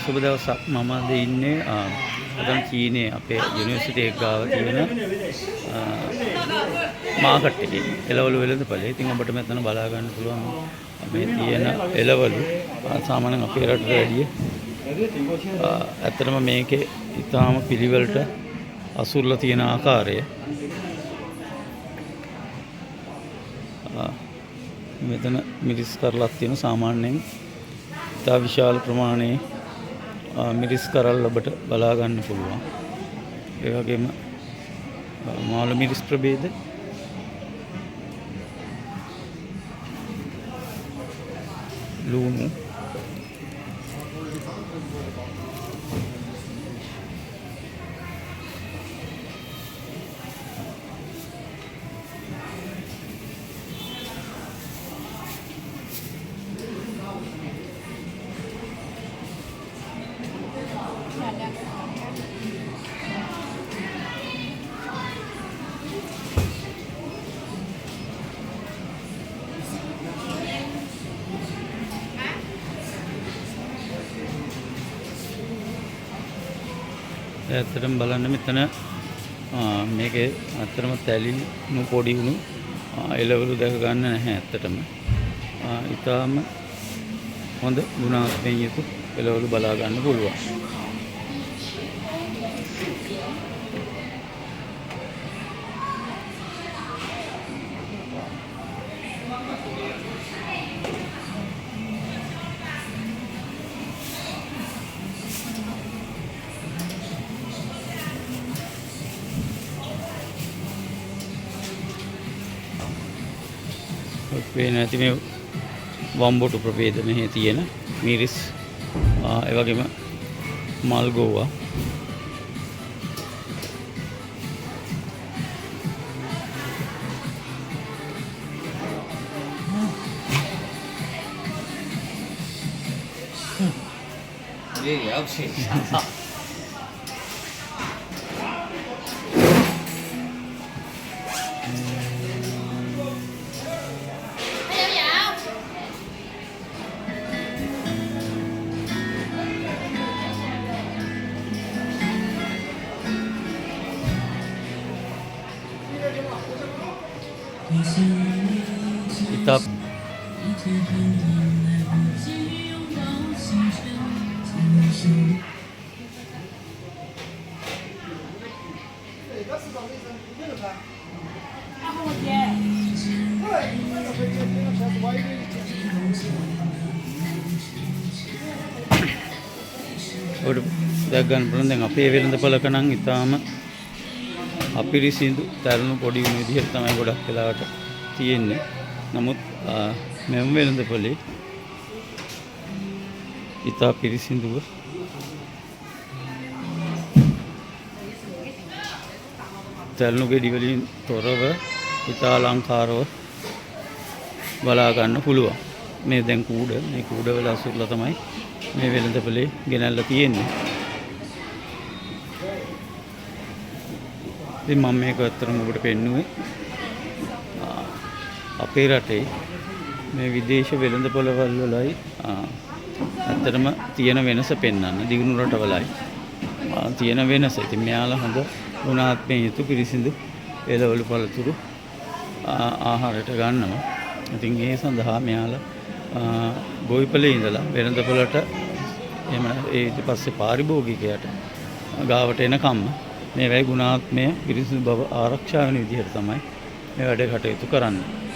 සුබ දවසක්. මම අද ඉන්නේ අදන් චීනයේ අපේ යුනිවර්සිටි එක ගාව තියෙන මාකට් එකේ එළවලු වෙළඳපොලේ. ඉතින් ඔබට මෙතන බලා ගන්න පුළුවන් මේ තියෙන එළවලු සාමාන්‍යයෙන් අපේ රටට වැඩිය ඇත්තටම මේකේ ඊටාම පිළිවෙලට අසුරලා තියෙන ආකාරය මෙතන මිරිස් කරලක් තියෙන සාමාන්‍යයෙන් ඉතා විශාල ප්‍රමාණයේ මිරිස් කරල් ඔබට බලා ගන්න පුළුවන්. ඒ වගේම මාළු මිරිස් ප්‍රභේද ලුණු ඇත්තටම බලන්න මෙතන මේකේ ඇත්තටම තැලිනු පොඩි වුණු එළවලු දැක ගන්න නැහැ. ඇත්තටම ඊටාම හොඳ ගුණාත්මක යුතු එළවලු බලා ගන්න පුළුවන්. පේන ඇති මේ වම්බොටු ප්‍රභේද මෙහි තියෙන මිරිස් ඒ වගේම මල්ගෝවා ඉතා දැක් ගන්න පුළුවන්. දැන් අපේ වෙළඳපොලක නම් ඉතාම අපිරිසිදු තරුණු පොඩි වුණු විදිහට තමයි ගොඩක් වෙලාවට තියෙන්නේ. නමුත් මෙම වෙළඳපොලේ ඉතා පිරිසිදුව තරුණු ගෙඩි වලින් තොරව ඉතා අලංකාරව බලා ගන්න පුළුවන්. මේ දැන් මේ කූඩවල අසුරලා තමයි මේ වෙළඳපොලේ ගෙනල්ලා තියෙන්නේ. ඉතින් මම මේක අත්‍තරම ඔබට පෙන්නුවේ අපේ රටේ මේ විදේශ වෙළඳපොළවල් වලයි ඇත්තටම තියෙන වෙනස පෙන්වන්න. දිගුණු රටවලයි තියෙන වෙනස. ඉතින් මෙයාලා හොඳ ගුණාත්මක යුතු පිරිසිදු එළවලු පළතුරු ආහාරයට ගන්නවා. ඉතින් ඒ සඳහා මෙයාලා ගොවිපලේ ඉඳලා වෙළඳපොළට එහෙම ඊට පස්සේ පාරිභෝගිකයට ගාවට එනකම්ම මේ වැයි ගුණාත්මය පිරිසිදු බව ආරක්ෂා වෙන විදිහට තමයි මේ වැඩ කටයුතු කරන්නේ.